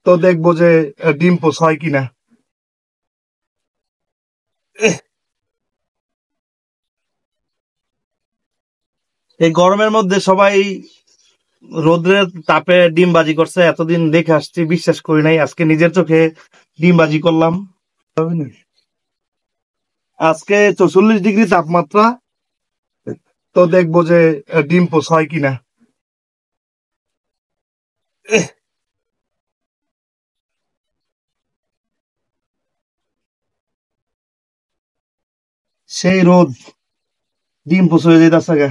তো দেখবো যে ডিম পোচ হয় কিনা। এই গরমের মধ্যে সবাই রোদ্রের তাপে ডিমবাজি করছে, এতদিন দেখে আসছি, বিশ্বাস করি নাই, আজকে নিজের চোখে ডিমবাজি করলাম। আজকে 44 ডিগ্রি তাপমাত্রা, তো দেখবো যে ডিম পোচ হয় কিনা। সেই রোদ, ডিম পোচ হয়ে যেতেছে গা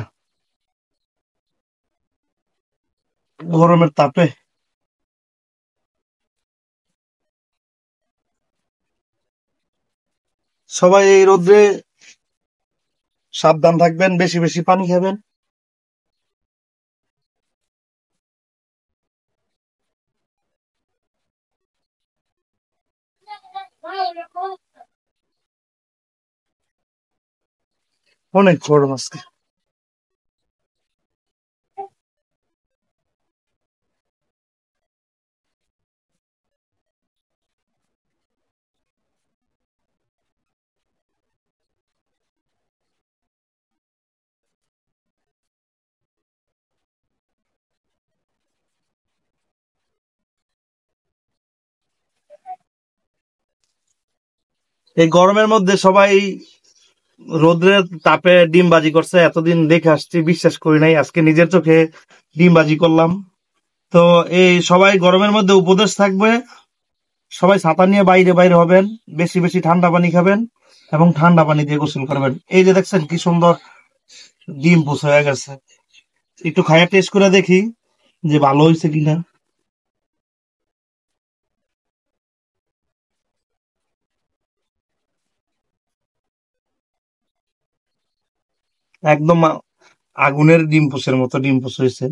গরমের তাপে। সবাই এই রোদ্রে সাবধান থাকবেন, বেশি বেশি পানি খাবেন। অনেক গরম আজকে। এই গরমের মধ্যে সবাই রোদ্রের তাপে ডিমবাজি করছে, এতদিন দেখে আসছি, বিশ্বাস করি নাই, আজকে নিজের চোখে ডিমবাজি করলাম। তো এই সবাই গরমের মধ্যে উপদেশ থাকবে, সবাই ছাতা নিয়ে বাইরে বাইরে হবেন, বেশি বেশি ঠান্ডা পানি খাবেন এবং ঠান্ডা পানি দিয়ে গোসল করবেন। এই যে দেখছেন কি সুন্দর ডিম পোচ হয়ে গেছে, একটু খাইয়া টেস্ট করে দেখি যে ভালো হয়েছে কিনা। একদম আগুনের ডিম পোচের মতো ডিম পোচ হয়েছে।